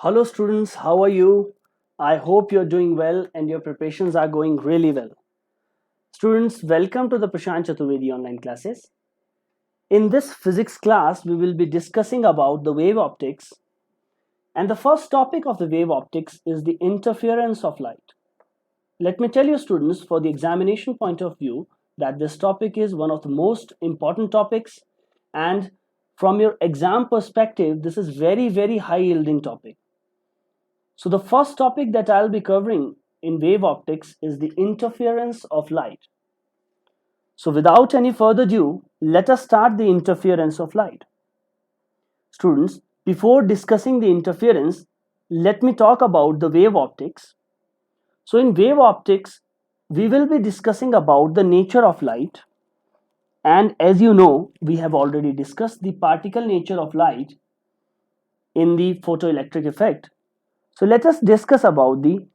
Hello students, how are you? I hope you're doing well and your preparations are going really well. Students, welcome to the Prashant Chaturvedi online classes. In this physics class, we will be discussing about the wave optics, and the first topic of the wave optics is the interference of light. Let me tell you students, for the examination point of view, that this topic is one of the most important topics, and from your exam perspective, this is very high yielding topic. So the first topic that I'll be covering in wave optics is the interference of light. So without any further ado, let us start the interference of light. Students, before discussing the interference, let me talk about the wave optics. So in wave optics, we will be discussing about the nature of light. And as you know, we have already discussed the particle nature of light in the photoelectric effect. So let us discuss about the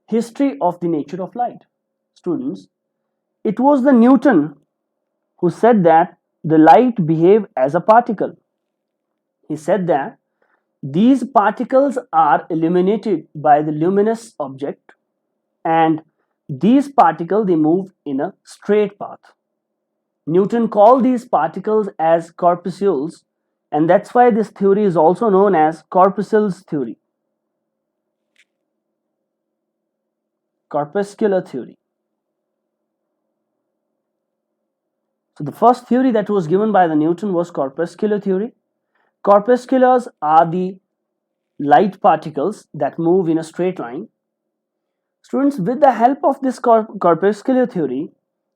history of the nature of light. Students, it was the Newton who said that the light behave as a particle. He said that these particles are illuminated by the luminous object, and these particles they move in a straight path. Newton called these particles as corpuscles, and that's why this theory is also known as corpuscles theory. Corpuscular theory. So the first theory that was given by the Newton was corpuscular theory. Corpusculars are the light particles that move in a straight line. Students, with the help of this corpuscular theory,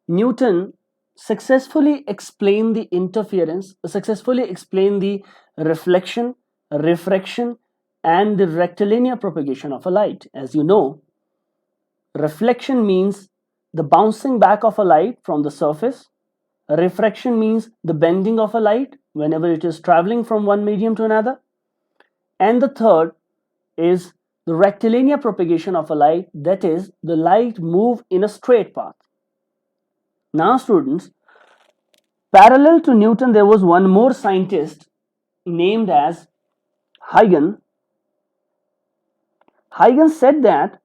Newton successfully explained the interference, successfully explained the reflection, refraction, and the rectilinear propagation of a light. As you know, reflection means the bouncing back of a light from the surface. Refraction means the bending of a light whenever it is traveling from one medium to another. And the third is the rectilinear propagation of a light, that is, the light move in a straight path. Now students, parallel to Newton, there was one more scientist named as Huygens. Huygens said that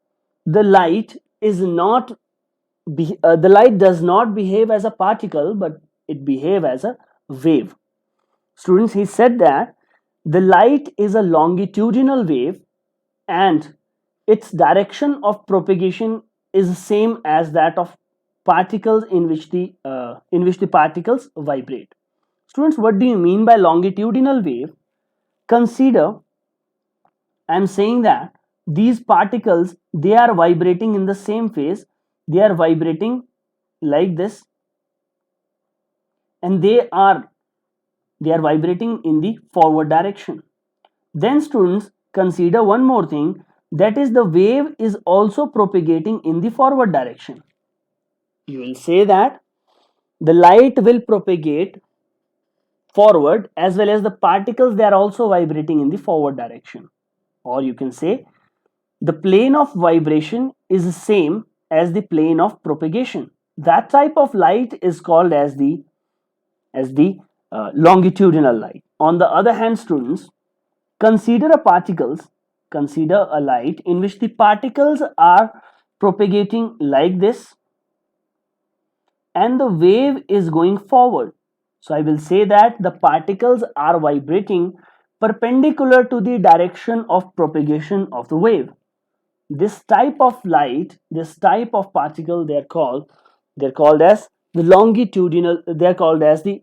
the light is not the light does not behave as a particle, but it behaves as a wave. Students, he said that the light is a longitudinal wave and its direction of propagation is the same as that of particles in which the particles vibrate. Students, what do you mean by longitudinal wave? Consider, I am saying that these particles they are vibrating in the same phase. They are vibrating like this, and they are vibrating in the forward direction. Then students, consider one more thing, that is the wave is also propagating in the forward direction. You will say that the light will propagate forward as well as the particles they are also vibrating in the forward direction. Or you can say the plane of vibration is the same as the plane of propagation. That type of light is called as the longitudinal light. On the other hand, students, consider a light in which the particles are propagating like this and the wave is going forward. So I will say that the particles are vibrating perpendicular to the direction of propagation of the wave. This type of light, this type of particle, they're called as the longitudinal, they're called as the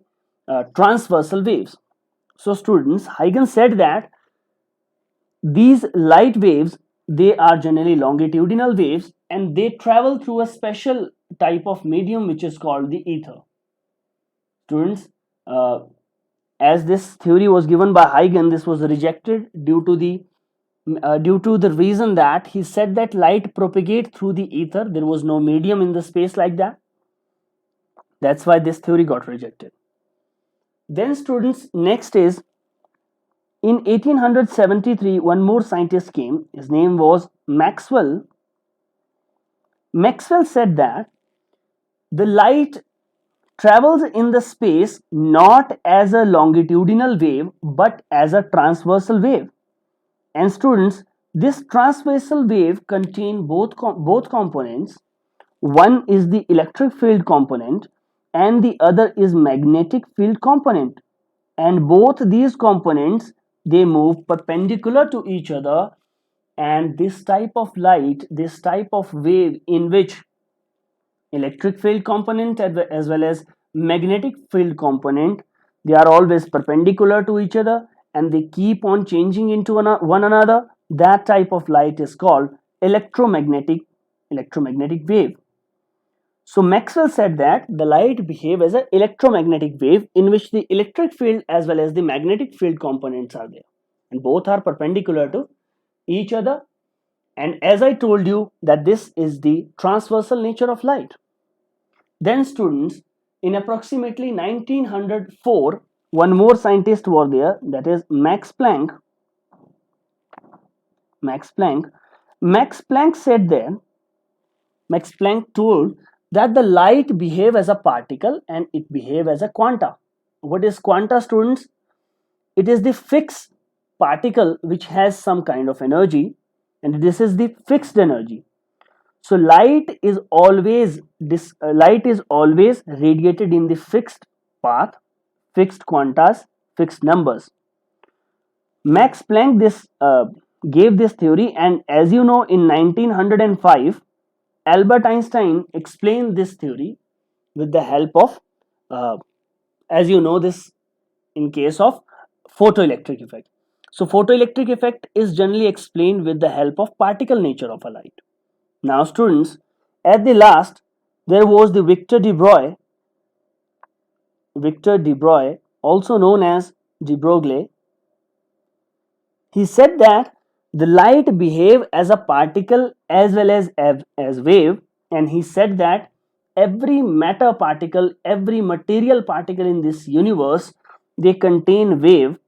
transversal waves. So students, Huygens said that these light waves they are generally longitudinal waves and they travel through a special type of medium which is called the ether. Students, as this theory was given by Huygens, this was rejected due to the reason that he said that light propagate through the ether. There was no medium in the space like that. That's why this theory got rejected. Then students, next is in 1873 one more scientist came. His name was Maxwell. Maxwell said that the light travels in the space not as a longitudinal wave but as a transversal wave. And students, This transversal wave contain both components. One is the electric field component and the other is magnetic field component, and both these components, they move perpendicular to each other. And this type of light, this type of wave in which electric field component as well as magnetic field component, they are always perpendicular to each other and they keep on changing into one another, that type of light is called electromagnetic wave. So Maxwell said that the light behave as an electromagnetic wave in which the electric field as well as the magnetic field components are there, and both are perpendicular to each other. And as I told you that this is the transversal nature of light. Then students, in approximately 1904, one more scientist were there, that is Max Planck. Max Planck said that, Max Planck told that the light behave as a particle and it behave as a quanta. What is quanta, students? It is the fixed particle which has some kind of energy, and this is the fixed energy. So light is always radiated in the fixed path, fixed quantas, fixed numbers. Max Planck gave this theory, and as you know, in 1905, Albert Einstein explained this theory with the help of, as you know, this in case of photoelectric effect. So photoelectric effect is generally explained with the help of particle nature of a light. Now students, at the last, there was the Victor de Broglie, also known as de Broglie. He said that the light behave as a particle as well as wave, and he said that every matter particle, every material particle in this universe, they contain wave,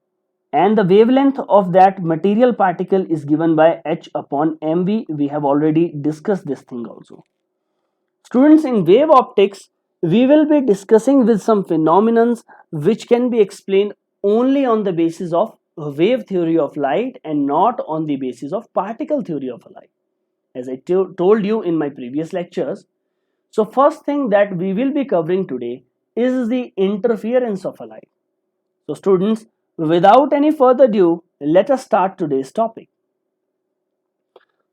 and the wavelength of that material particle is given by h upon mv. We have already discussed this thing also. Students, in wave optics, we will be discussing with some phenomenons which can be explained only on the basis of wave theory of light and not on the basis of particle theory of light, as I told you in my previous lectures. So first thing that we will be covering today is the interference of a light. So students, without any further ado, let us start today's topic.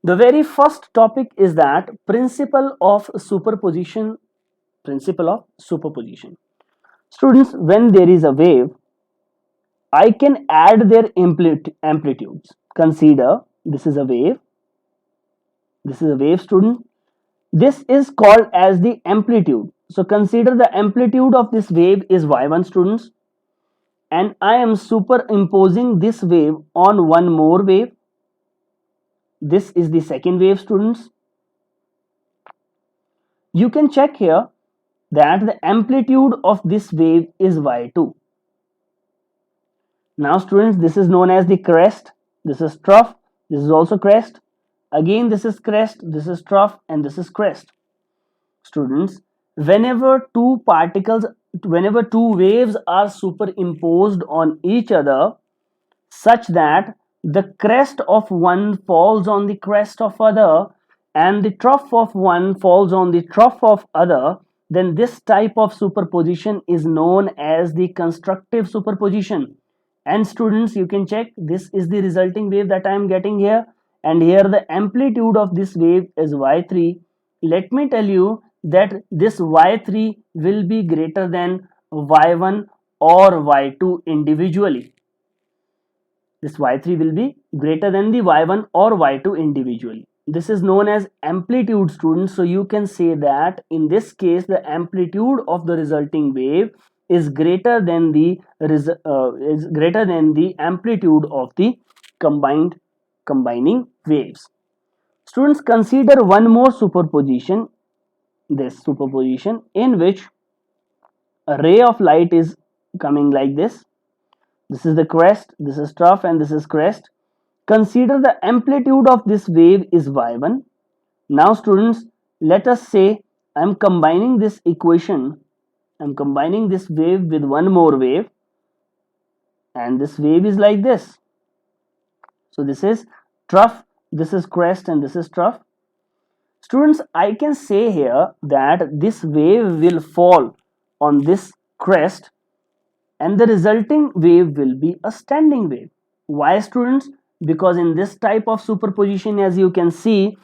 The very first topic is that principle of superposition. Students, when there is a wave, I can add their amplitudes. Consider this is a wave. This is a wave, student. This is called as the amplitude. So consider the amplitude of this wave is y1, students. And I am superimposing this wave on one more wave. This is the second wave, students. You can check here that the amplitude of this wave is y2. Now students, this is known as the crest. This is trough. This is also crest. Again, this is crest, this is trough, and this is crest. Students, whenever two waves are superimposed on each other such that the crest of one falls on the crest of other and the trough of one falls on the trough of other, then this type of superposition is known as the constructive superposition. And students, you can check, this is the resulting wave that I am getting here, and here the amplitude of this wave is y3. Let me tell you that this y3 will be greater than y1 or y2 individually. This y3 will be greater than the y1 or y2 individually. This is known as amplitude, students. So you can say that in this case the amplitude of the resulting wave is greater than the amplitude of the combining waves. Students, consider one more superposition, this superposition in which a ray of light is coming like this. This is the crest, this is trough, and this is crest. Consider the amplitude of this wave is y1. Now students, let us say I am combining this equation, I am combining this wave with one more wave, and this wave is like this. So this is trough this is crest and this is trough. Students, I can say here that this wave will fall on this crest and the resulting wave will be a standing wave. Why, students? Because in this type of superposition, as you can see,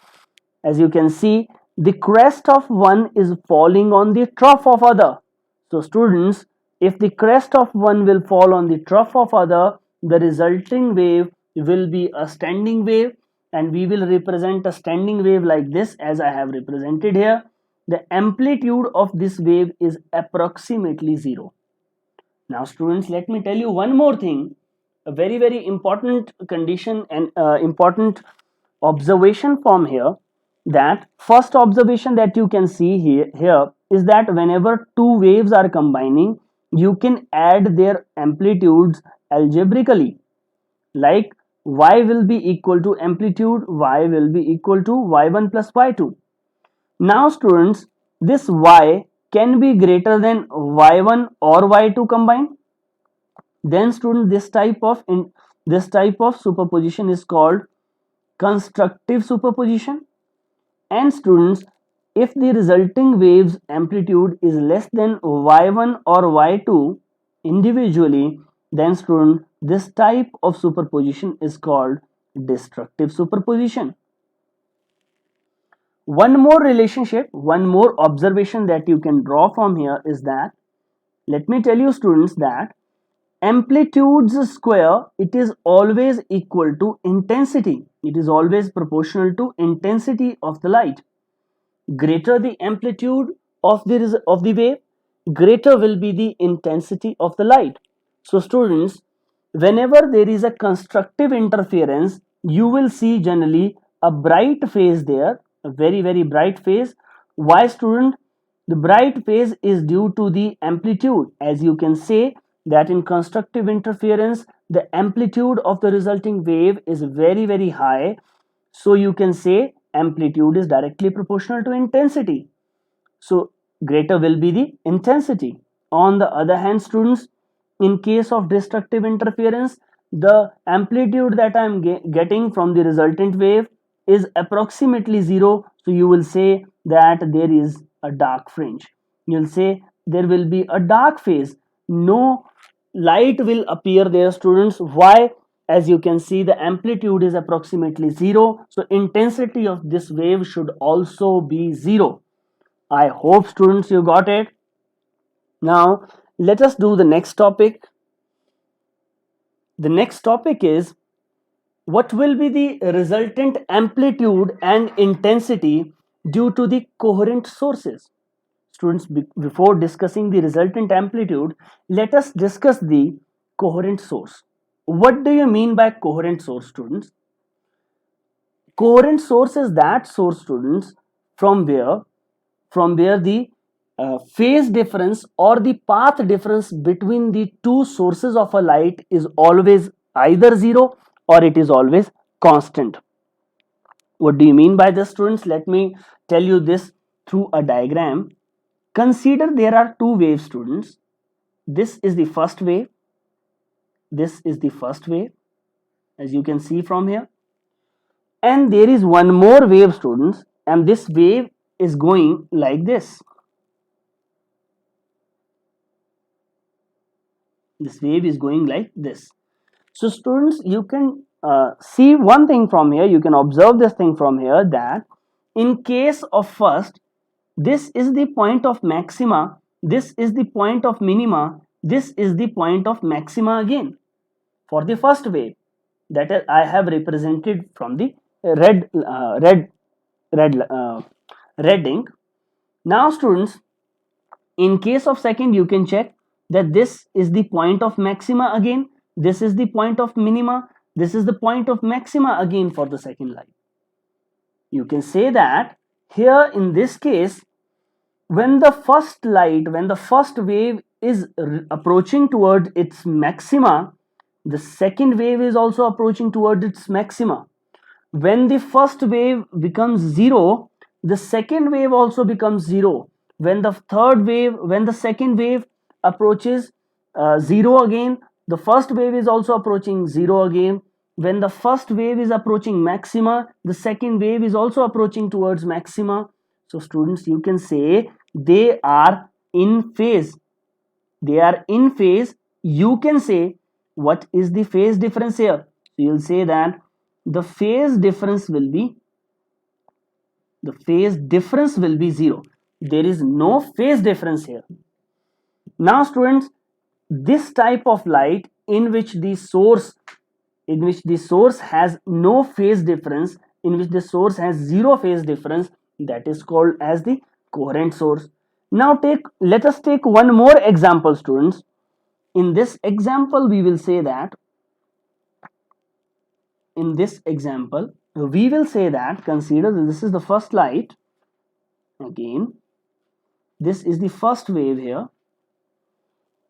the crest of one is falling on the trough of other. So students, if the crest of one will fall on the trough of other, the resulting wave will be a standing wave, and we will represent a standing wave like this, as I have represented here. The amplitude of this wave is approximately 0. Now students, let me tell you one more thing, a very important condition and important observation from here. That first observation that you can see here is that whenever two waves are combining, you can add their amplitudes algebraically, like y will be equal to amplitude, y will be equal to y1 plus y2. Now students, this y can be greater than y1 or y2 combined. Then student, this type of superposition is called constructive superposition. And students, if the resulting wave's amplitude is less than y1 or y2 individually, then student, this type of superposition is called destructive superposition. One more relationship, one more observation that you can draw from here is that, let me tell you students, that amplitudes square, it is always equal to intensity. It is always proportional to intensity of the light. Greater the amplitude of the wave, greater will be the intensity of the light. So students, whenever there is a constructive interference, you will see generally a bright phase there, a very bright phase. Why, student? The bright phase is due to the amplitude. As you can say that in constructive interference, the amplitude of the resulting wave is very high. So you can say amplitude is directly proportional to intensity. So greater will be the intensity. On the other hand, students, in case of destructive interference, the amplitude that I am getting from the resultant wave is approximately 0. So you will say that there is a dark fringe. You will say there will be a dark phase. No light will appear there, students. Why? As you can see, the amplitude is approximately 0. So intensity of this wave should also be 0. I hope students you got it. Now let us do the next topic. The next topic is, what will be the resultant amplitude and intensity due to the coherent sources? Students, before discussing the resultant amplitude, let us discuss the coherent source. What do you mean by coherent source, students? Coherent source is that source, students, from where the phase difference or the path difference between the two sources of a light is always either 0 or it is always constant. What do you mean by this, students? Let me tell you this through a diagram. Consider there are two waves, students. This is the first wave. This is the first wave, as you can see from here. And there is one more wave, students, and this wave is going like this. This wave is going like this. So students, you can see one thing from here, you can observe this thing from here, that in case of first, this is the point of maxima, this is the point of minima, this is the point of maxima again for the first wave that I have represented from the red ink. Now students, in case of second, you can check that this is the point of maxima again, this is the point of minima, this is the point of maxima again for the second light. You can say that here in this case, when the first wave is approaching toward its maxima, the second wave is also approaching toward its maxima. When the first wave becomes 0, the second wave also becomes 0. When the second wave approaches 0 again, the first wave is also approaching 0 again. when the first wave is approaching maxima, the second wave is also approaching towards maxima. So students, you can say they are in phase. They are in phase. You can say what is the phase difference here? So you'll say that the phase difference will be zero. There is no phase difference here. Now students, this type of light in which the source has no phase difference, in which the source has zero phase difference, that is called as the coherent source. Now let us take one more example, students. In this example we will say that consider that this is the first light. Again, this is the first wave here,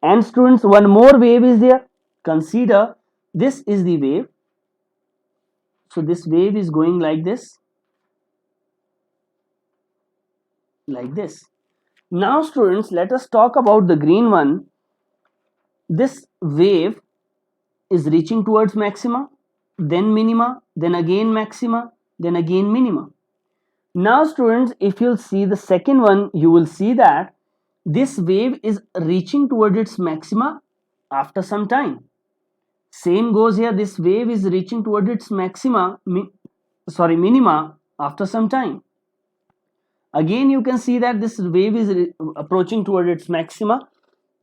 and students, one more wave is there. Consider this is the wave. So this wave is going like this. Now students, let us talk about the green one. This wave is reaching towards maxima, then minima, then again maxima, then again minima. Now students, if you'll see the second one, you will see that this wave is reaching towards its maxima after some time. Same goes here, this wave is reaching towards its minima after some time. Again, you can see that this wave is approaching towards its maxima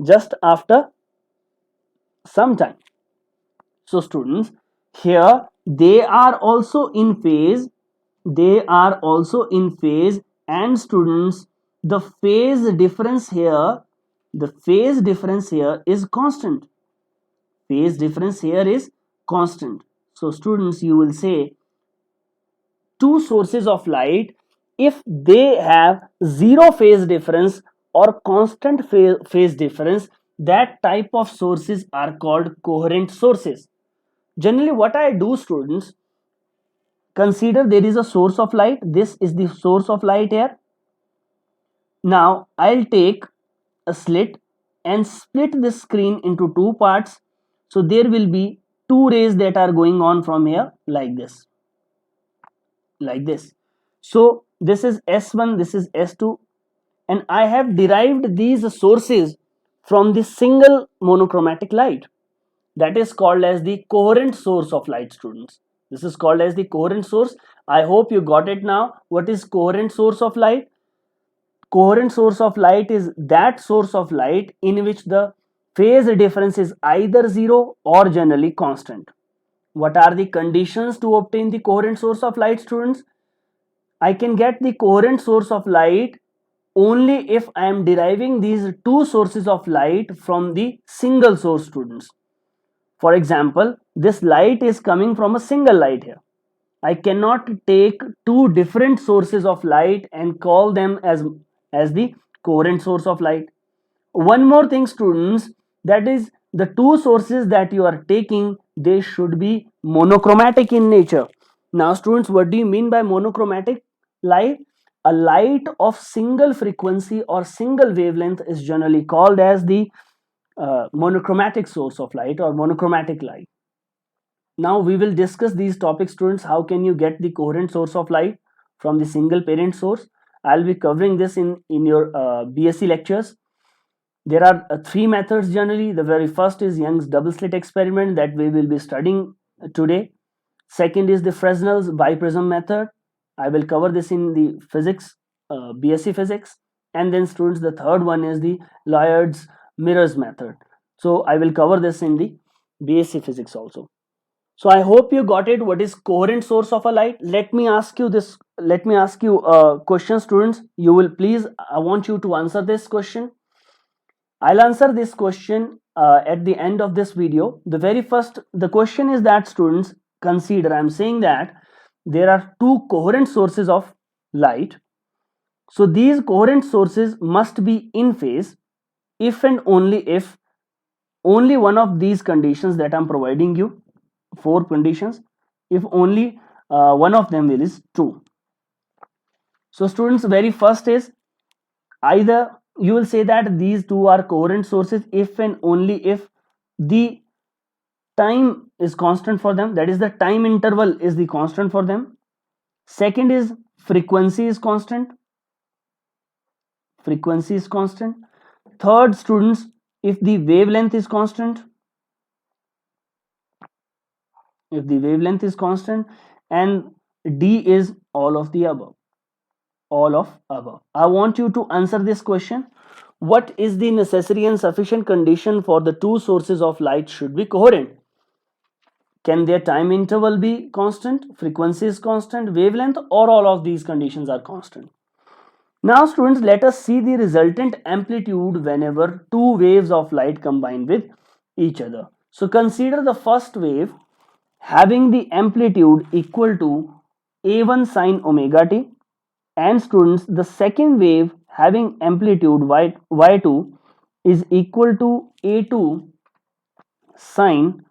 just after some time. So students, here they are also in phase. And students, the phase difference here is constant. So students, you will say two sources of light, if they have zero phase difference or constant phase difference, that type of sources are called coherent sources. Generally, what I do, students, consider there is a source of light. This is the source of light here. Now I'll take a slit and split this screen into two parts. So there will be two rays that are going on from here like this. So this is S1, this is S2, and I have derived these sources from the single monochromatic light. That is called as the coherent source of light, students. This is called as the coherent source. I hope you got it now. What is coherent source of light? Coherent source of light is that source of light in which the phase difference is either zero or generally constant. What are the conditions to obtain the coherent source of light, students? I can get the coherent source of light only if I am deriving these two sources of light from the single source, students. For example, this light is coming from a single light here. I cannot take two different sources of light and call them as the coherent source of light. One more thing, students, that is the two sources that you are taking, they should be monochromatic in nature. Now students, what do you mean by monochromatic light? A light of single frequency or single wavelength is generally called as the monochromatic source of light or monochromatic light. Now we will discuss these topics, students. How can you get the coherent source of light from the single parent source? I'll be covering this in your BSc lectures. There are three methods generally. The very first is Young's double slit experiment that we will be studying today. Second is the Fresnel's biprism method. I will cover this in the physics, BSc physics. And then students, the third one is the Lloyd's mirrors method. So I will cover this in the BSc physics also. So I hope you got it. What is coherent source of a light? Let me ask you a question, students. You will please, I want you to answer this question. I'll answer this question at the end of this video. The question is that, students, consider, I'm saying that there are two coherent sources of light. So these coherent sources must be in phase if and only if only one of these conditions that I'm providing you, 4 conditions, if only one of them is true. So students, very first is either you will say that these two are coherent sources if and only if the time is constant for them, that is the time interval is the constant for them. Second is frequency is constant. Frequency is constant. Third, students, if the wavelength is constant, if the wavelength is constant, and D is all of the above. All of above. I want you to answer this question. What is the necessary and sufficient condition for the two sources of light should be coherent? Can their time interval be constant, frequency is constant, wavelength, or all of these conditions are constant? Now students, let us see the resultant amplitude whenever two waves of light combine with each other. So consider the first wave having the amplitude equal to A1 sine omega t, and students, the second wave having amplitude y2 is equal to A2 sine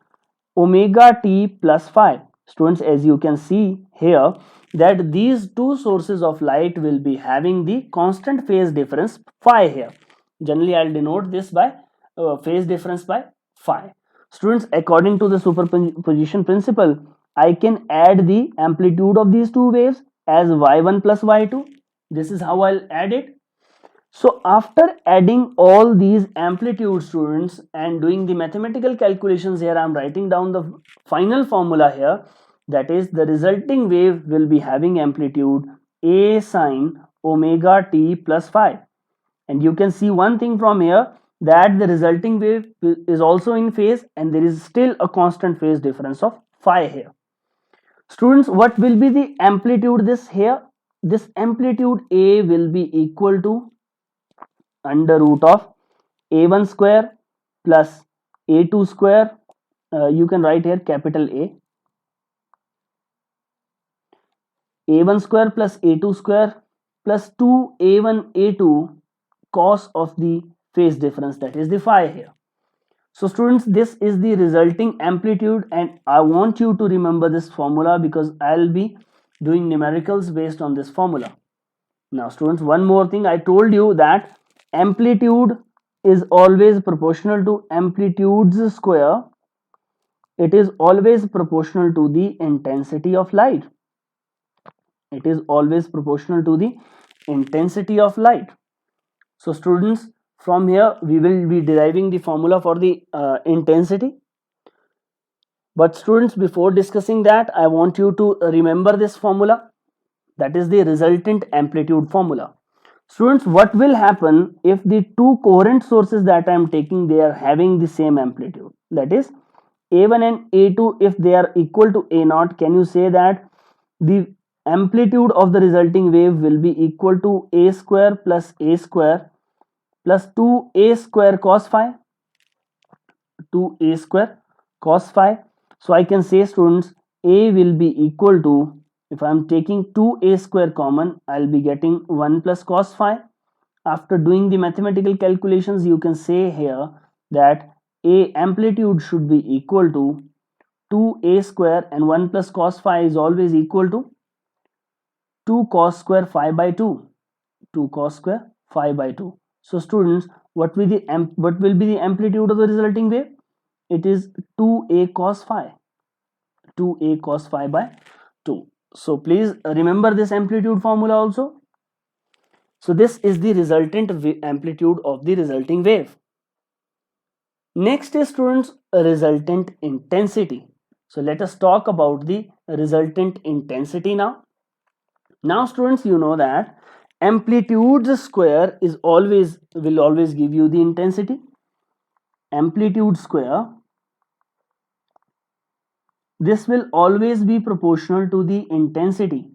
omega t plus phi. Students, as you can see here, that these two sources of light will be having the constant phase difference phi here. Generally, I'll denote this by phase difference by phi. Students, according to the superposition principle, I can add the amplitude of these two waves as y1 plus y2. This is how I'll add it. So after adding all these amplitude, students, and doing the mathematical calculations here, I'm writing down the final formula here. That is, the resulting wave will be having amplitude A sine omega t plus phi. And you can see one thing from here, that the resulting wave is also in phase and there is still a constant phase difference of phi here. Students, what will be the amplitude this here? This amplitude A will be equal to under root of a1 square plus a2 square. You can write here capital a1 square plus a2 square plus 2a1 a2 cos of the phase difference, that is the phi here. So students, this is the resulting amplitude, and I want you to remember this formula because I'll be doing numericals based on this formula. Now students, one more thing, I told you that amplitude is always proportional to amplitudes square. It is always proportional to the intensity of light. It is always proportional to the intensity of light. So students, from here we will be deriving the formula for the intensity. But students, before discussing that, I want you to remember this formula. That is the resultant amplitude formula. Students, what will happen if the two coherent sources that I am taking, they are having the same amplitude? That is, A1 and A2, if they are equal to A0, can you say that the amplitude of the resulting wave will be equal to A square plus 2A square cos phi? 2A square cos phi. So I can say, students, A will be equal to, if I am taking 2A square common, I'll be getting 1 plus cos phi. After doing the mathematical calculations, you can say here that A amplitude should be equal to 2A square, and 1 plus cos phi is always equal to 2 cos square phi by 2. 2 cos square phi by 2. So students, what will be the amplitude of the resulting wave? It is 2A cos phi. 2A cos phi by 2. So please remember this amplitude formula also. So this is the resultant amplitude of the resulting wave. Next is, students, resultant intensity. So let us talk about the resultant intensity now. Now students, you know that amplitude square will always give you the intensity. Amplitude square, this will always be proportional to the intensity.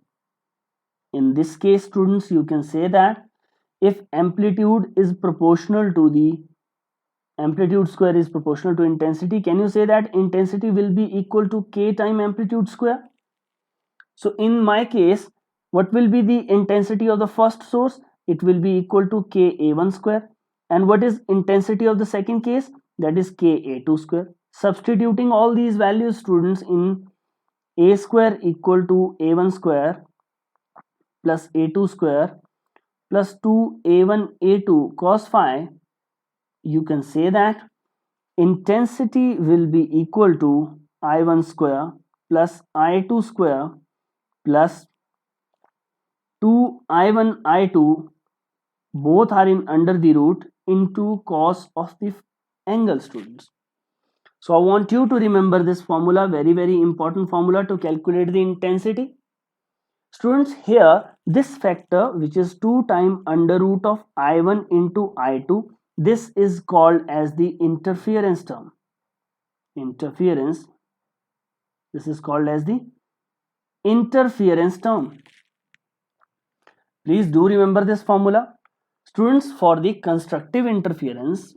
In this case, students, you can say that if amplitude is proportional to the amplitude square is proportional to intensity, can you say that intensity will be equal to k time amplitude square? So in my case, what will be the intensity of the first source? It will be equal to ka1 square. And what is intensity of the second case? That is ka2 square. Substituting all these values, students, in a square equal to a1 square plus a2 square plus 2a1 a2 cos phi, you can say that intensity will be equal to I1 square plus I2 square plus 2I1 I2, both are in under the root, into cos of the angle, students. So I want you to remember this formula, very important formula to calculate the intensity. Students, here this factor, which is 2 times under root of I1 into I2, this is called as the interference term. Interference, this is called as the interference term. Please do remember this formula. Students, for the constructive interference,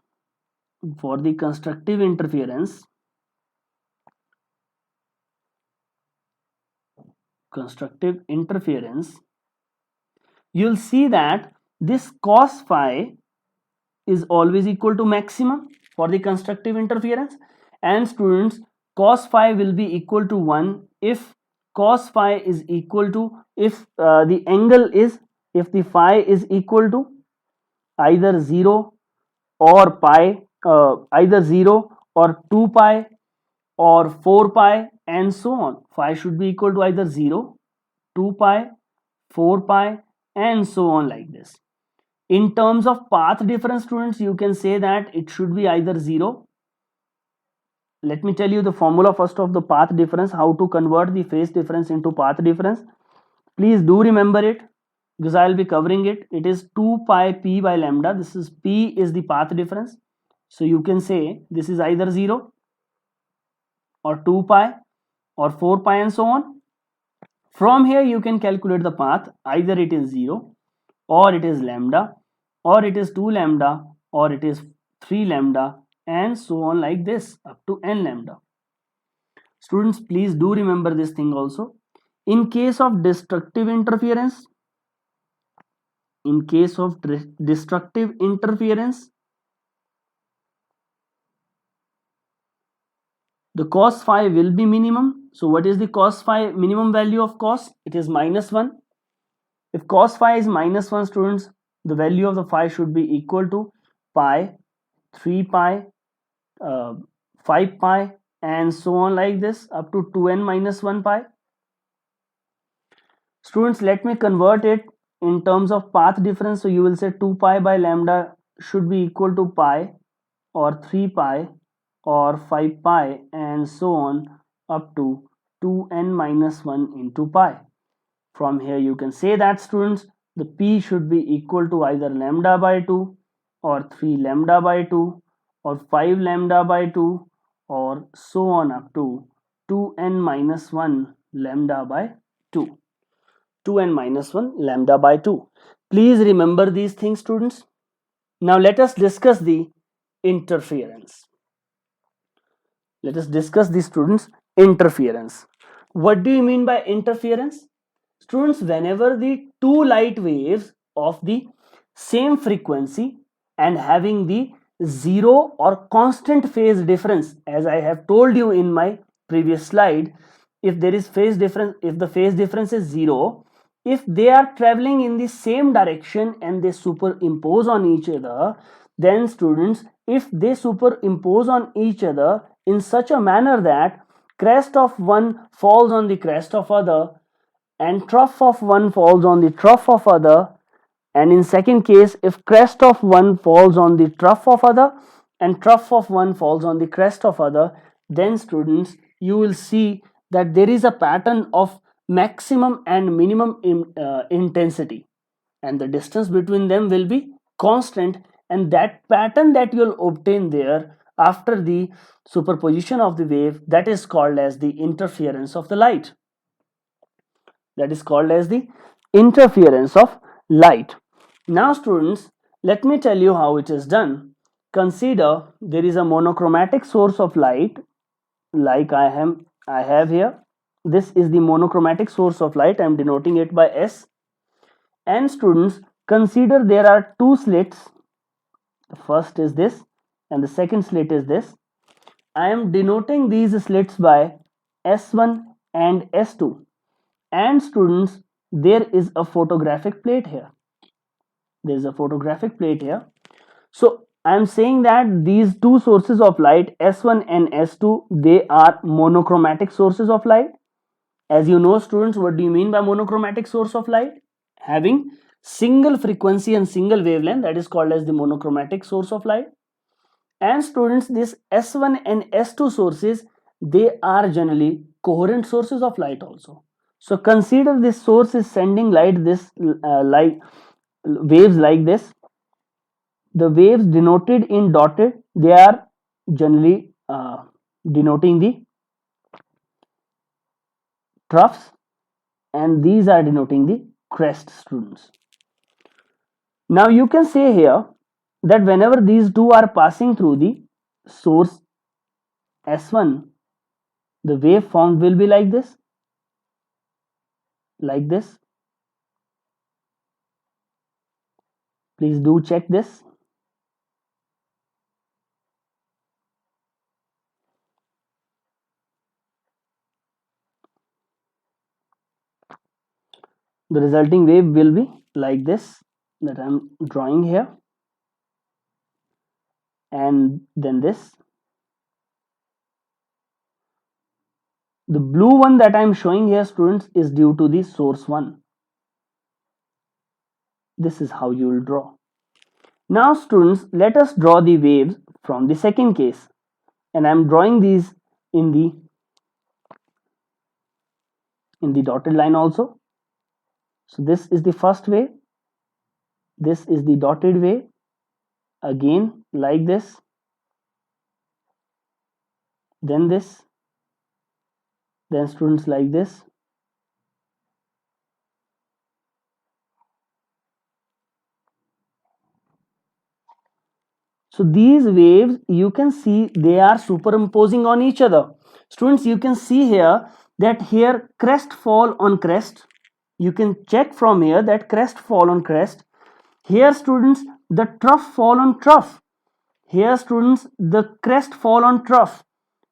you'll see that this cos phi is always equal to maximum for the constructive interference, and students, cos phi will be equal to 1 if cos phi is equal to, if the angle is, if the phi is equal to either 0 or pi, either 0 or 2 pi or 4 pi and so on. Phi should be equal to either 0, 2 pi, 4 pi and so on, like this. In terms of path difference, students, you can say that it should be either 0. Let me tell you the formula first of the path difference, how to convert the phase difference into path difference. Please do remember it, because I will be covering it. It is 2 pi p by lambda. This is p is the path difference. So you can say this is either 0 or 2 pi or 4 pi and so on. From here you can calculate the path. Either it is 0 or it is lambda, or it is 2 lambda, or it is 3 lambda and so on, like this up to n lambda. Students, please do remember this thing also. In case of destructive interference, the cos phi will be minimum. So what is the cos phi minimum value of cos? It is -1. If cos phi is -1, students, the value of the phi should be equal to pi, 3 pi, 5 pi and so on, like this up to 2n minus 1 pi. Students, let me convert it in terms of path difference. So you will say 2 pi by lambda should be equal to pi or 3 pi or 5 pi and so on up to 2n minus 1 into pi. From here you can say that, students, the p should be equal to either lambda by 2 or 3 lambda by 2 or 5 lambda by 2 or so on up to 2n minus 1 lambda by 2. 2n minus 1 lambda by 2. Please remember these things, students. Now let us discuss the interference. Let us discuss the, students, interference. What do you mean by interference? Students, whenever the two light waves of the same frequency and having the zero or constant phase difference, as I have told you in my previous slide, if there is phase difference, if the phase difference is 0, if they are traveling in the same direction and they superimpose on each other, then, students, if they superimpose on each other in such a manner that crest of one falls on the crest of other and trough of one falls on the trough of other, and in second case, if crest of one falls on the trough of other and trough of one falls on the crest of other, then, students, you will see that there is a pattern of maximum and minimum intensity, and the distance between them will be constant, and that pattern that you will obtain there after the superposition of the wave, that is called as the interference of the light. That is called as the interference of light. Now, students, let me tell you how it is done. Consider there is a monochromatic source of light, like I have here. This is the monochromatic source of light. I am denoting it by S. And, students, consider there are two slits. The first is this and the second slit is this. I am denoting these slits by S1 and S2. And, students, there is a photographic plate here. There is a photographic plate here. So I am saying that these two sources of light, S1 and S2, they are monochromatic sources of light. As you know, students, what do you mean by monochromatic source of light? Having single frequency and single wavelength, that is called as the monochromatic source of light. And students, this S1 and S2 sources, they are generally coherent sources of light also. So consider this source is sending light, this light waves like this. The waves denoted in dotted, they are generally denoting the troughs, and these are denoting the crest, students. Now you can say here that whenever these two are passing through the source S1, the wave form will be like this, like this. Please do check this. The resulting wave will be like this, that I'm drawing here, and then this. The blue one that I'm showing here, students, is due to the source 1. This is how you will draw. Now students, let us draw the waves from the second case, and I'm drawing these in the dotted line also. So this is the first wave, this is the dotted wave, again like this, then this, then students like this. So these waves, you can see they are superimposing on each other. Students, you can see here that here crest fall on crest. You can check from here that crest fall on crest. Here students, the trough fall on trough. Here students, the crest fall on trough.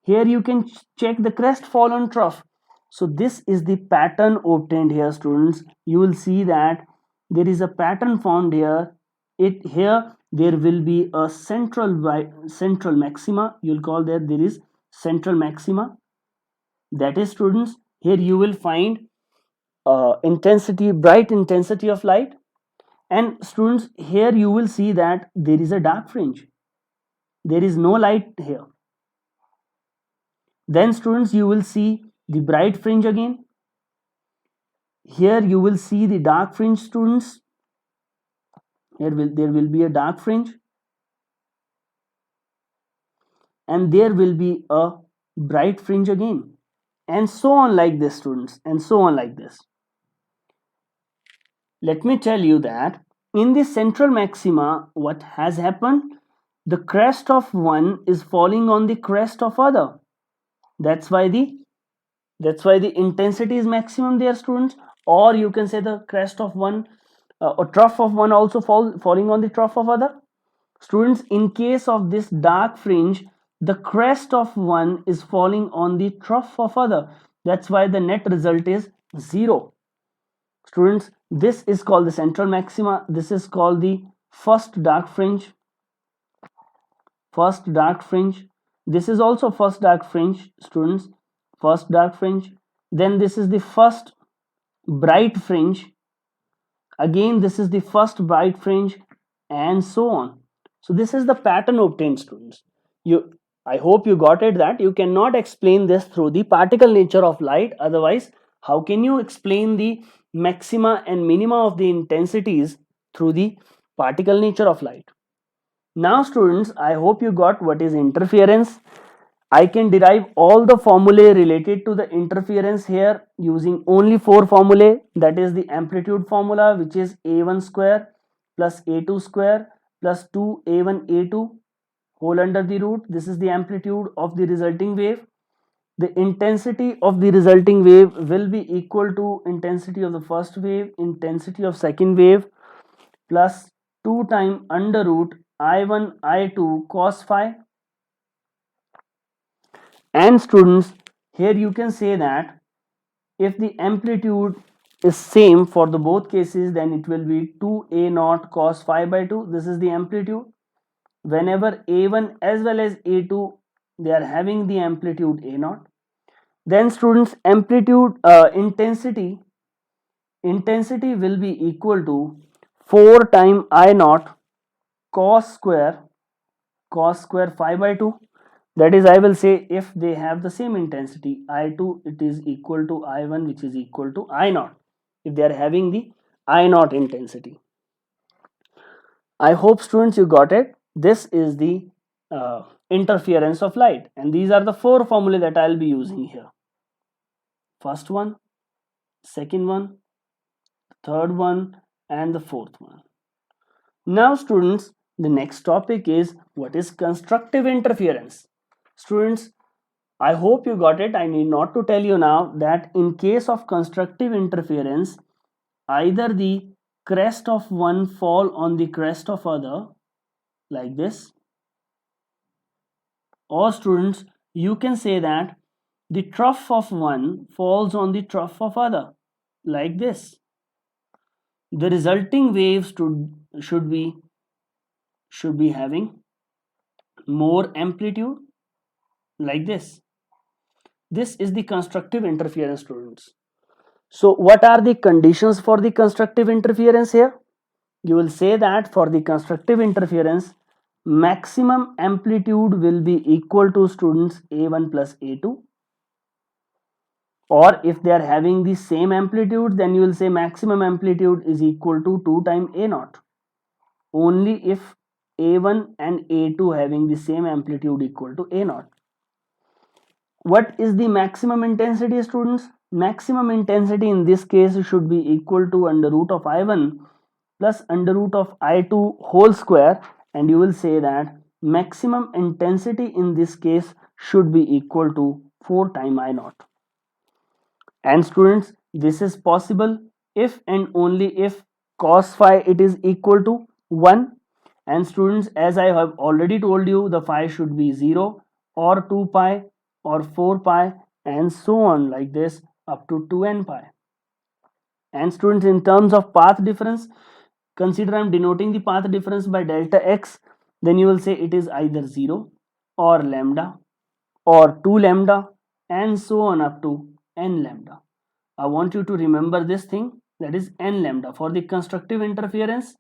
Here you can check the crest fall on trough. So this is the pattern obtained here, students. You will see that there is a pattern formed here. Here there will be a central maxima. You'll call that there is central maxima. That is, students, here you will find bright intensity of light. And students, here you will see that there is a dark fringe. There is no light here. Then students, you will see the bright fringe again. Here you will see the dark fringe, students. There will be a dark fringe, and there will be a bright fringe again, and so on like this, students, and so on like this. Let me tell you that in the central maxima, what has happened? The crest of one is falling on the crest of other. That's why the intensity is maximum there, students. Or you can say the crest of one or trough of one also falling on the trough of other. Students, in case of this dark fringe, the crest of one is falling on the trough of other. That's why the net result is 0. Students, this is called the central maxima. This is called the first dark fringe. First dark fringe. This is also first dark fringe, students. First dark fringe. Then this is the first bright fringe. Again, this is the first bright fringe, and so on. So this is the pattern obtained, students. I hope you got it that you cannot explain this through the particle nature of light. Otherwise, how can you explain the maxima and minima of the intensities through the particle nature of light? Now students, I hope you got what is interference. I can derive all the formulae related to the interference here using only 4 formulae. That is the amplitude formula, which is A1 square plus A2 square plus 2A1 A2 whole under the root. This is the amplitude of the resulting wave. The intensity of the resulting wave will be equal to intensity of the first wave, intensity of second wave, plus 2 times under root I1 I2 cos phi. And students, here you can say that if the amplitude is same for the both cases, then it will be 2a naught cos phi by 2. This is the amplitude. whenever A1 as well as A2 they are having the amplitude A0, then students amplitude intensity will be equal to 4 time I naught cos square phi by 2. That is, I will say if they have the same intensity I2, it is equal to I1, which is equal to I naught, if they are having the I naught intensity. I hope students you got it. This is the interference of light, and these are the 4 formulae that I'll be using here. First one, second one, third one, and the fourth one. Now students, the next topic is what is constructive interference. Students, I hope you got it. I need not to tell you now that in case of constructive interference, either the crest of one fall on the crest of other like this, or students, you can say that the trough of one falls on the trough of other like this. The resulting waves should be having more amplitude like this. This is the constructive interference, students. So what are the conditions for the constructive interference here? You will say that for the constructive interference, maximum amplitude will be equal to students A1 plus A2, or if they are having the same amplitude, then you will say maximum amplitude is equal to 2 times A0. Only if A1 and A2 having the same amplitude equal to A0. What is the maximum intensity, students? Maximum intensity in this case should be equal to under root of I1 plus under root of I2 whole square, and you will say that maximum intensity in this case should be equal to 4 times I0. And students, this is possible if and only if cos phi it is equal to 1. And students, as I have already told you, the phi should be 0 or 2 pi or 4 pi and so on like this up to 2n pi. And students, in terms of path difference, consider I am denoting the path difference by delta x, then you will say it is either 0 or lambda or 2 lambda and so on up to n lambda. I want you to remember this thing, that is n lambda. For the constructive interference,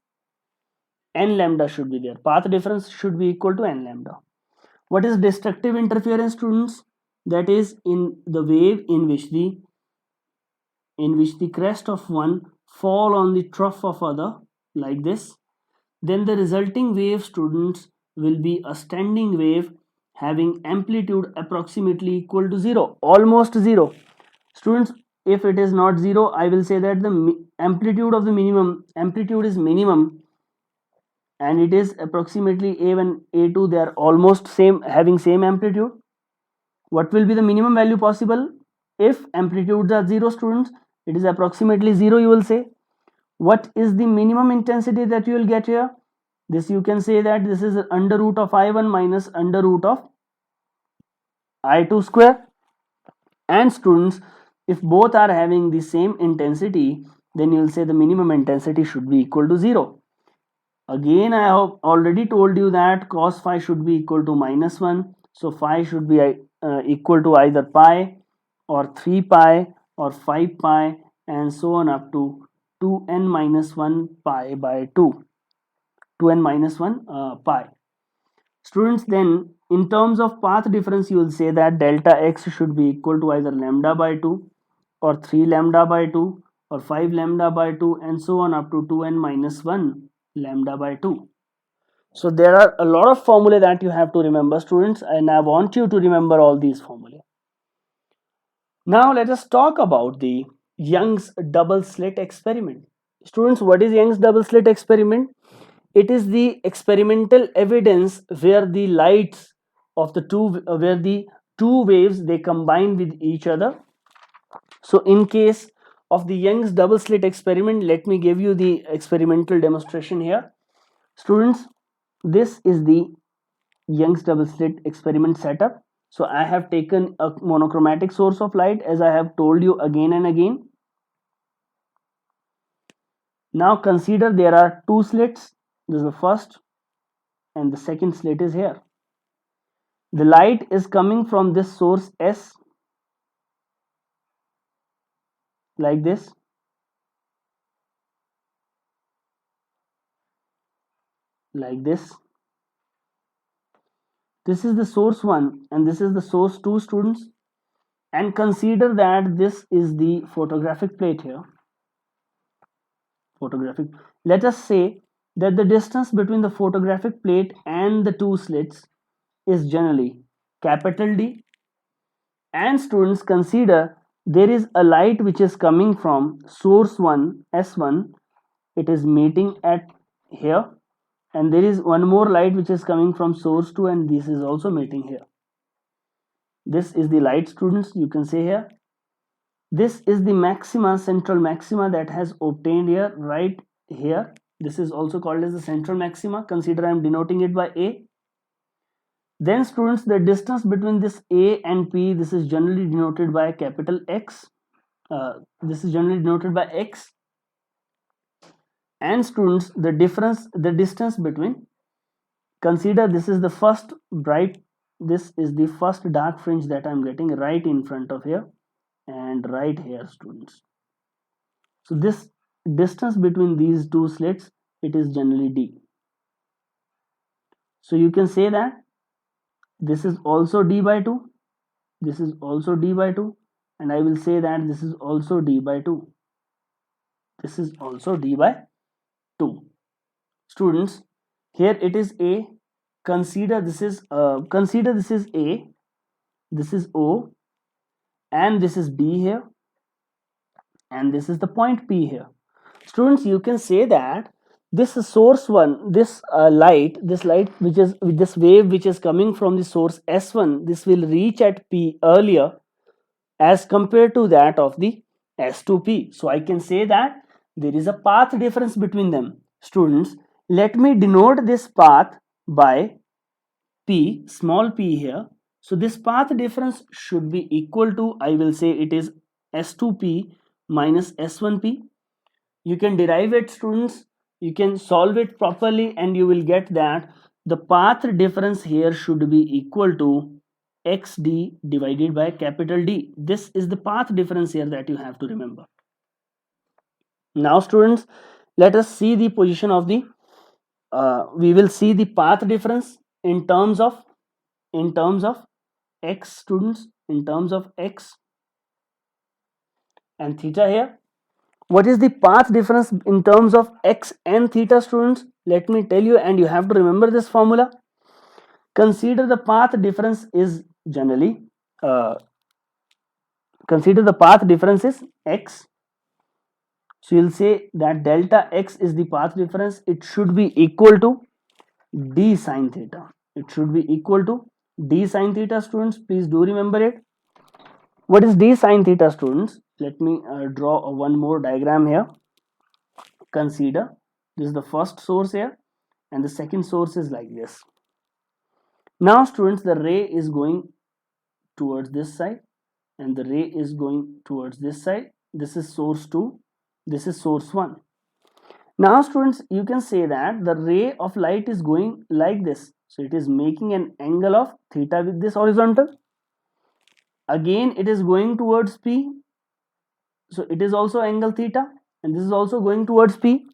n lambda should be there. Path difference should be equal to n lambda. What is destructive interference, students? That is in the wave in which the crest of one fall on the trough of other like this. Then the resulting wave, students, will be a standing wave having amplitude approximately equal to 0, almost 0. Students, if it is not 0, I will say that the amplitude is minimum, and it is approximately A1, A2, they are almost same, having same amplitude. What will be the minimum value possible? If amplitudes are 0, students, it is approximately 0, you will say. What is the minimum intensity that you will get here? This you can say that this is under root of I1 minus under root of I2 square. And students, if both are having the same intensity, then you will say the minimum intensity should be equal to 0. Again, I have already told you that cos phi should be equal to minus 1. So phi should be equal to either pi or 3 pi or 5 pi and so on up to 2n minus 1 pi by 2. 2n minus 1 pi. Students, then in terms of path difference, you will say that delta x should be equal to either lambda by 2 or 3 lambda by 2 or 5 lambda by 2 and so on up to 2n minus 1 lambda by 2. So there are a lot of formulae that you have to remember, students, and I want you to remember all these formulae. Now let us talk about the Young's double slit experiment. Students, what is Young's double slit experiment? It is the experimental evidence where the lights of the two waves they combine with each other. So in case of the Young's double slit experiment, let me give you the experimental demonstration here. Students, this is the Young's double slit experiment setup. So I have taken a monochromatic source of light, as I have told you again and again. Now consider there are two slits. This is the first and the second slit is here. The light is coming from this source S, like this. Like this. This is the source 1 and this is the source 2, students. And consider that this is the photographic plate here. Let us say that the distance between the photographic plate and the two slits is generally capital D. And students, consider there is a light which is coming from source 1 S1. It is meeting at here, and there is one more light which is coming from source 2 and this is also meeting here. This is the light, students, you can say here. This is the maxima, central maxima, that has obtained here, right here. This is also called as the central maxima. Consider I am denoting it by A. Then students, the distance between this A and P, this is generally denoted by capital X. This is generally denoted by X. And students, the distance between, consider this is the first bright, this is the first dark fringe that I am getting right in front of here and right here, students. So this distance between these two slits, it is generally D. So you can say that this is also D by 2, this is also D by 2, and I will say that this is also D by 2. This is also D by 2. Students, here it is A. Consider this is A, this is O, and this is B here, and this is the point P here. Students, you can say that this source 1, this light which is this wave which is coming from the source S1, this will reach at P earlier as compared to that of the S2P. So I can say that there is a path difference between them. Students, let me denote this path by P, small p here. So this path difference should be equal to, I will say it is S2P minus S1P. You can derive it, students. You can solve it properly and you will get that the path difference here should be equal to XD divided by capital D. This is the path difference here that you have to remember. Now students, let us see the position of the, we will see the path difference in terms of X, students, in terms of X and theta here. What is the path difference in terms of X and theta, students? Let me tell you, and you have to remember this formula. Consider the path difference is generally, consider the path difference is X. So you'll say that delta X is the path difference. It should be equal to D sine theta. It should be equal to D sine theta, students. Please do remember it. What is D sine theta, students? Let me draw one more diagram here. Consider this is the first source here and the second source is like this. Now students, the ray is going towards this side and the ray is going towards this side. This is source 2, this is source 1. Now students, you can say that the ray of light is going like this. So it is making an angle of theta with this horizontal. Again it is going towards P. So it is also angle theta, and this is also going towards P.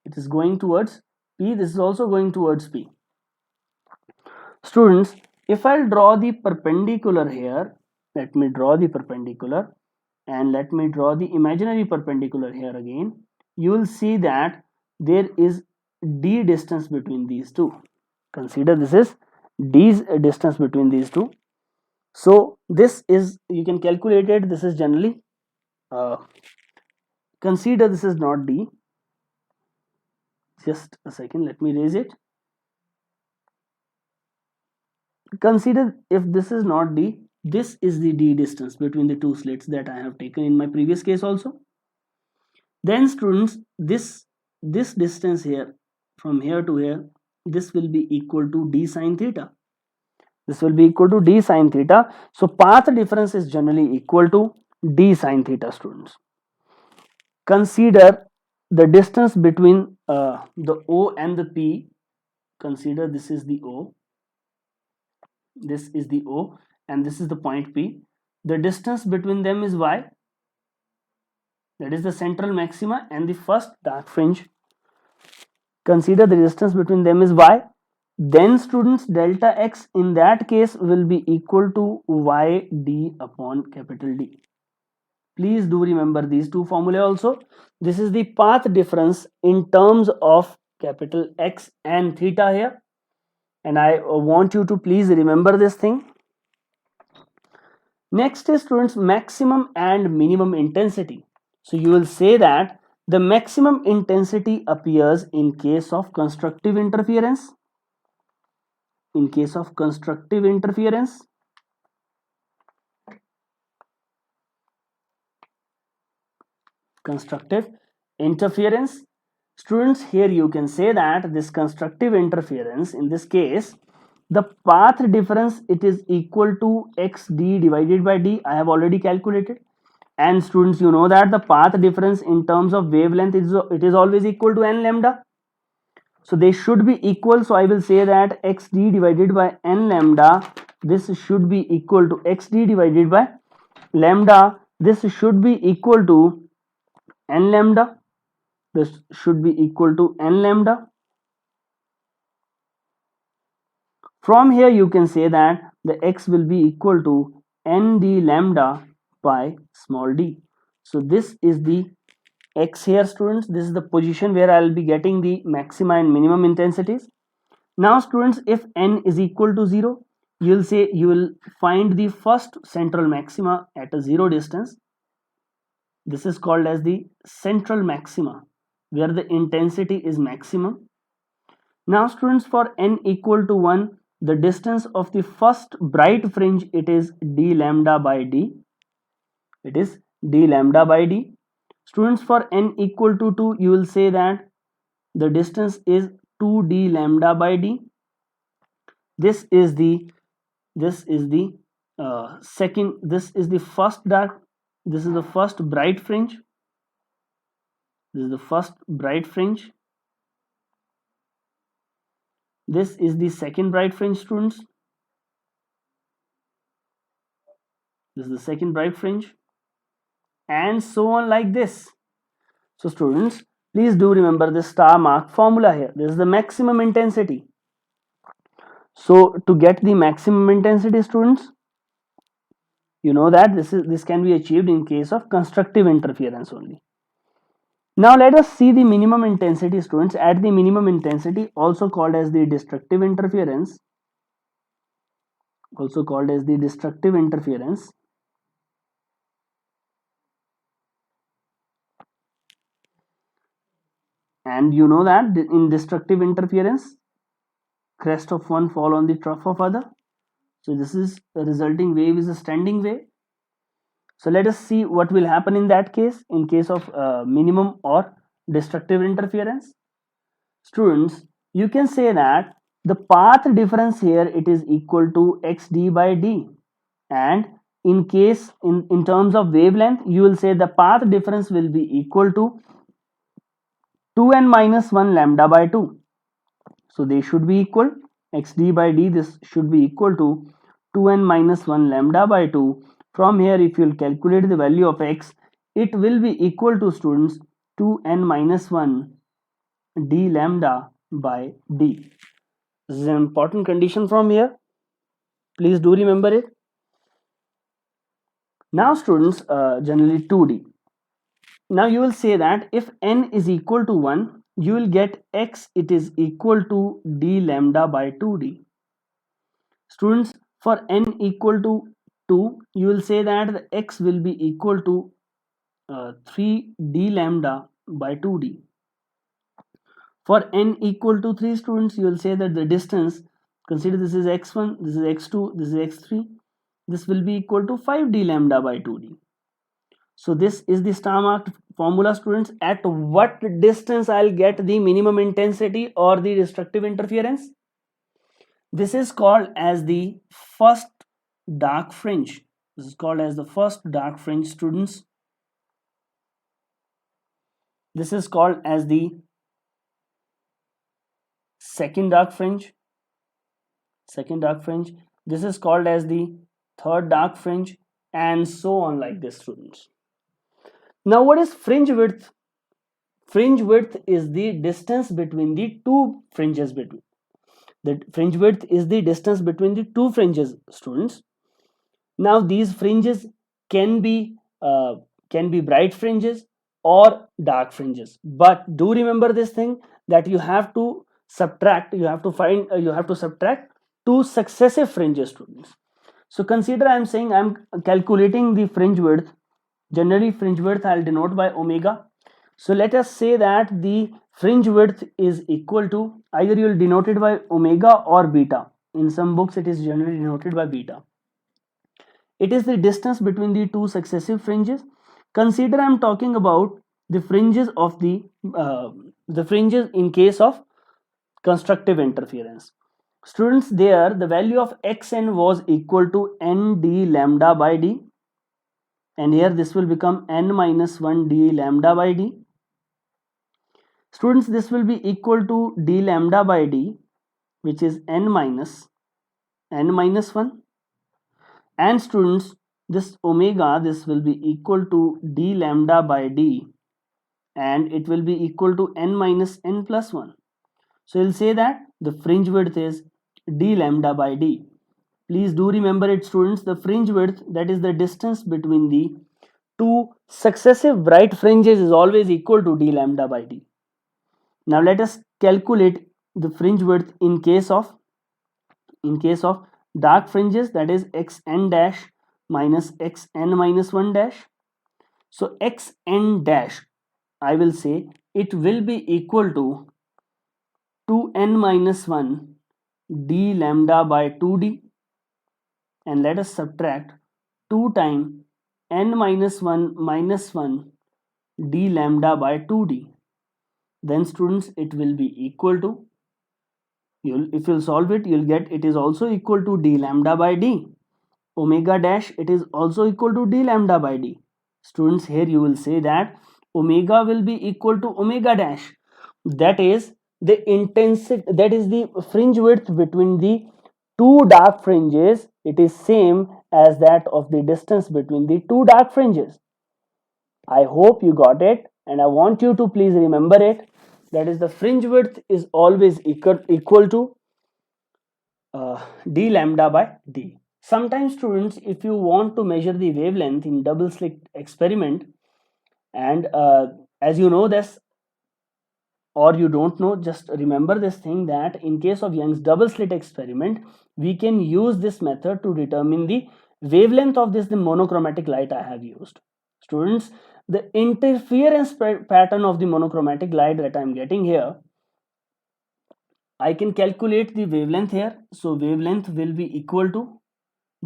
It is going towards P. This is also going towards P. Students, if I'll draw the perpendicular here, let me draw the perpendicular and let me draw the imaginary perpendicular here again. You will see that there is D distance between these two. Consider this is D's distance between these two. So this is, you can calculate it, this is generally, consider this is not D. Just a second, let me raise it. Consider if this is not D, this is the D distance between the two slits that I have taken in my previous case also. Then students, this distance here from here to here, this will be equal to D sine theta. This will be equal to D sine theta. So path difference is generally equal to D sine theta, students. Consider the distance between the O and the P. consider this is the O, this is the O, and this is the point P. The distance between them is Y, that is the central maxima and the first dark fringe. Consider the distance between them is Y. Then students, delta x in that case will be equal to yd upon capital D. Please do remember these two formulae also. This is the path difference in terms of capital X and theta here, and I want you to please remember this thing. Next is students, maximum and minimum intensity. So you will say that the maximum intensity appears in case of constructive interference. In case of constructive interference, students, here you can say that this constructive interference, in this case, the path difference, it is equal to xd divided by d. I have already calculated. And students, you know that the path difference in terms of wavelength is, it is always equal to n lambda. So they should be equal. So I will say that xd divided by n lambda, this should be equal to xd divided by lambda. This should be equal to n lambda. This should be equal to n lambda. From here you can say that the x will be equal to n d lambda by small d. So this is the x here, students. This is the position where I will be getting the maxima and minimum intensities. Now students, if n is equal to 0, you will say, you will find the first central maxima at a 0 distance. This is called as the central maxima, where the intensity is maximum. Now students, for n equal to 1, the distance of the first bright fringe, it is d lambda by d. It is d lambda by d. Students, for n equal to 2, you will say that the distance is 2d lambda by d. This is the second, this is the first dark, this is the first bright fringe. This is the first bright fringe. This is the second bright fringe, students. This is the second bright fringe, and so on like this. So students, please do remember this star mark formula here. This is the maximum intensity. So to get the maximum intensity, students, you know that this can be achieved in case of constructive interference only. Now let us see the minimum intensity, students. At the minimum intensity, also called as the destructive interference, and you know that in destructive interference, crest of one fall on the trough of other. So this is the resulting wave is a standing wave. So let us see what will happen in that case, in case of minimum or destructive interference. Students, you can say that the path difference here, it is equal to xd by d, and in case in terms of wavelength, you will say the path difference will be equal to 2n minus 1 lambda by 2. So they should be equal. Xd by d, this should be equal to 2n minus 1 lambda by 2. From here, if you will calculate the value of x, it will be equal to, students, 2n minus 1 d lambda by d. This is an important condition from here. Please do remember it. Now students, generally 2d. Now you will say that if n is equal to 1, you will get x, it is equal to d lambda by 2d. Students, for n equal to 2, you will say that the x will be equal to 3d lambda by 2d. For n equal to 3, students, you will say that the distance, consider this is x1, this is x2, this is x3, this will be equal to 5d lambda by 2d. So this is the star marked formula, students. At what distance I'll get the minimum intensity or the destructive interference? This is called as the first dark fringe. This is called as the first dark fringe, students. This is called as the second dark fringe, this is called as the third dark fringe, and so on like this, students. Now what is fringe width? Fringe width is the distance between the two fringes. The fringe width is the distance between the two fringes, students. Now these fringes can be bright fringes or dark fringes, but do remember this thing, that you have to subtract, you have to subtract two successive fringes, students. So consider I am saying I am calculating the fringe width. Generally fringe width I'll denote by omega. So let us say that the fringe width is equal to, either you will denote it by omega or beta. In some books it is generally denoted by beta. It is the distance between the two successive fringes. Consider I am talking about the fringes of the fringes in case of constructive interference. Students, there the value of xn was equal to n d lambda by d, and here this will become n minus 1 d lambda by d. Students, this will be equal to d lambda by d, which is n minus 1. And students, this omega, this will be equal to d lambda by d, and it will be equal to n minus n plus 1. So you'll say that the fringe width is d lambda by d. Please do remember it, students. The fringe width, that is the distance between the two successive bright fringes, is always equal to d lambda by d. Now let us calculate the fringe width in case of dark fringes, that is xn dash minus xn minus 1 dash. So xn dash, I will say it will be equal to 2n minus 1 d lambda by 2d, and let us subtract 2 times n minus 1 d lambda by 2d. Then students, it will be equal to, if you'll solve it, you'll get it is also equal to d lambda by d. Omega dash, it is also equal to d lambda by d. Students, here you will say that omega will be equal to omega dash, that is the intensity, that is the fringe width between the two dark fringes. It is same as that of the distance between the two dark fringes. I hope you got it, and I want you to please remember it, that is the fringe width is always equal to d lambda by d. Sometimes students, if you want to measure the wavelength in double slit experiment, and as you know this or you don't know, just remember this thing, that in case of Young's double slit experiment, we can use this method to determine the wavelength of the monochromatic light I have used. Students, the interference pattern of the monochromatic light that I am getting here, I can calculate the wavelength here. So wavelength will be equal to,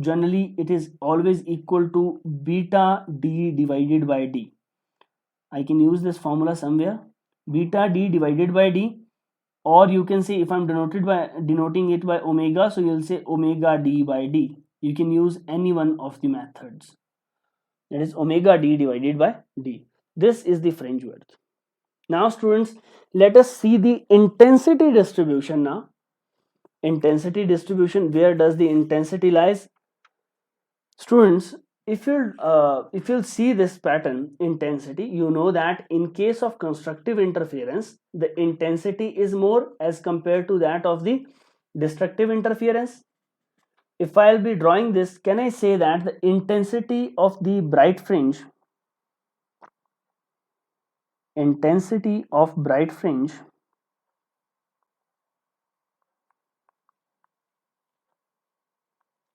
generally it is always equal to beta d divided by d. I can use this formula somewhere, beta d divided by d, or you can say, if I'm denoting it by omega, so you'll say omega d by d. You can use any one of the methods, that is omega d divided by d. This is the fringe width. Now students, let us see the intensity distribution now. Intensity distribution, where does the intensity lies? Students, if you'll see this pattern intensity, you know that in case of constructive interference, the intensity is more as compared to that of the destructive interference. If I'll be drawing this, can I say that the intensity of the bright fringe,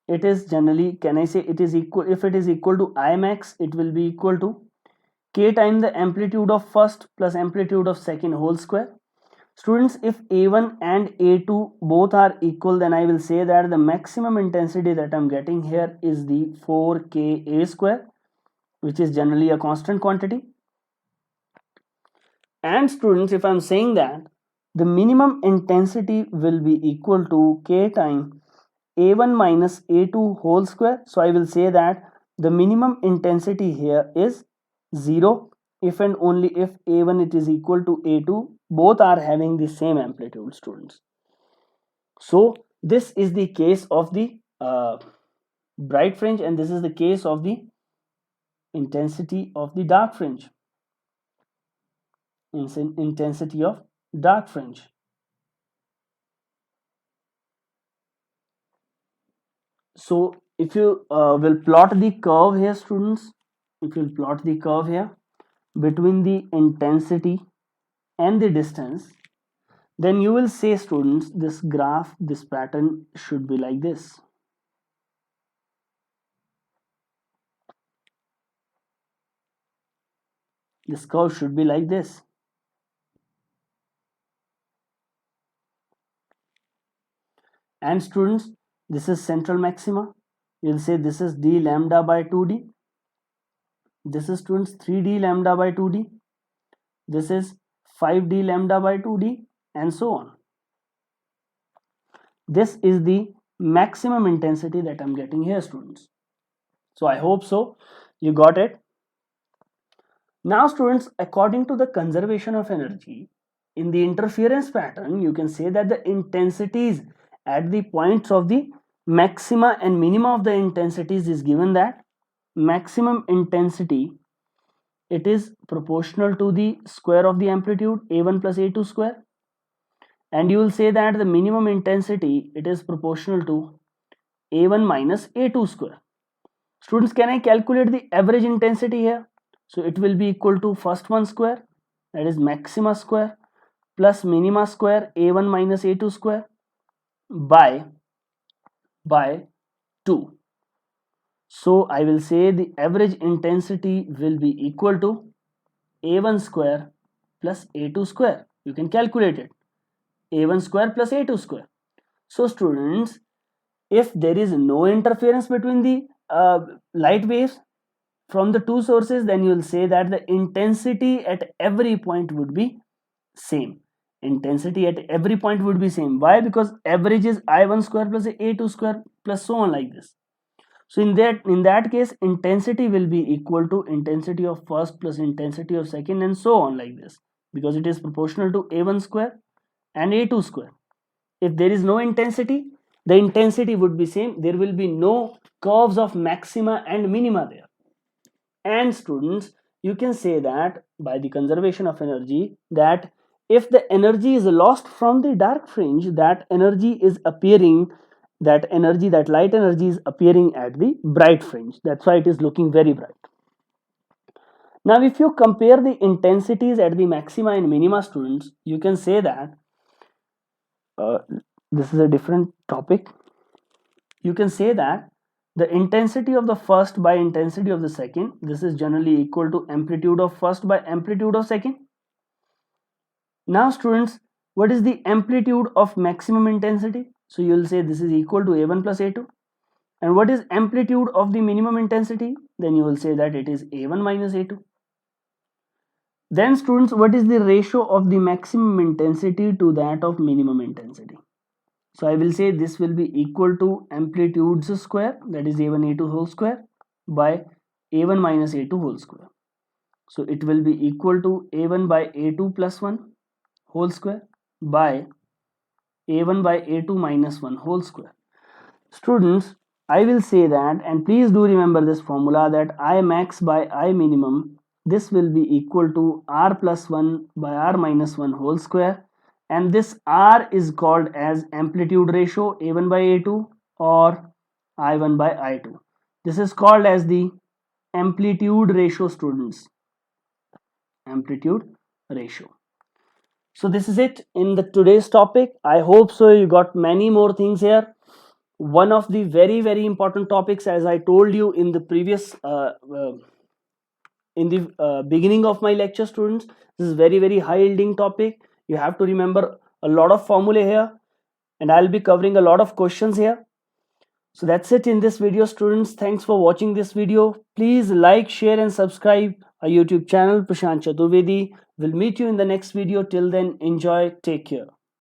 it is generally, can I say it is equal, if it is equal to Imax, it will be equal to k times the amplitude of first plus amplitude of second whole square. Students, if A1 and A2 both are equal, then I will say that the maximum intensity that I'm getting here is the 4Ka square, which is generally a constant quantity. And students, if I'm saying that the minimum intensity will be equal to k times A1 minus A2 whole square, so I will say that the minimum intensity here is 0 if and only if A1 it is equal to A2, both are having the same amplitude, students. So this is the case of the bright fringe, and this is the case of the intensity of the dark fringe. Intensity of dark fringe. So if you will plot the curve here, students, if you plot the curve here between the intensity and the distance, then you will say, students, this graph, this pattern should be like this. This curve should be like this. And students, this is central maxima. You'll say this is d lambda by 2d. This is, students, 3d lambda by 2d. This is 5d lambda by 2d, and so on. This is the maximum intensity that I'm getting here, students. So I hope so you got it. Now, students, according to the conservation of energy, in the interference pattern, you can say that the intensities at the points of the maxima and minima of the intensities is given that maximum intensity, it is proportional to the square of the amplitude a1 plus a2 square, and you will say that the minimum intensity, it is proportional to a1 minus a2 square. Students, can I calculate the average intensity here? So it will be equal to first one square, that is maxima square, plus minima square a1 minus a2 square by 2. So I will say the average intensity will be equal to a1 square plus a2 square. You can calculate it, a1 square plus a2 square. So students, if there is no interference between the light waves from the two sources, then you will say that the intensity at every point would be same. Intensity at every point would be same. Why? Because average is I1 square plus A2 square plus so on, like this. So in that case, intensity will be equal to intensity of first plus intensity of second, and so on, like this, because it is proportional to A1 square and A2 square. If there is no intensity, the intensity would be same. There will be no curves of maxima and minima there. And students, you can say that by the conservation of energy, that if the energy is lost from the dark fringe, that energy is appearing, that light energy is appearing at the bright fringe. That's why it is looking very bright. Now if you compare the intensities at the maxima and minima, students, you can say that this is a different topic. You can say that the intensity of the first by intensity of the second, this is generally equal to amplitude of first by amplitude of second. Now students, what is the amplitude of maximum intensity? So you will say this is equal to a1 plus a2. And what is amplitude of the minimum intensity? Then you will say that it is a1 minus a2. Then students, what is the ratio of the maximum intensity to that of minimum intensity? So I will say this will be equal to amplitudes square, that is a1 a2 whole square, by a1 minus a2 whole square. So it will be equal to a1 by a2 plus 1 whole square by a1 by a2 minus 1 whole square. Students, I will say that, and please do remember this formula, that I max by I minimum, this will be equal to r plus 1 by r minus 1 whole square, and this r is called as amplitude ratio a1 by a2 or I1 by I2. This is called as the amplitude ratio, students. Amplitude ratio. So this is it in the today's topic. I hope so you got many more things here. One of the very important topics, as I told you in the previous beginning of my lecture, students, this is very high yielding topic. You have to remember a lot of formulae here, and I'll be covering a lot of questions here. So that's it in this video, students. Thanks for watching this video. Please like, share and subscribe our YouTube channel, Prashant Chaturvedi. We'll meet you in the next video. Till then, enjoy, take care.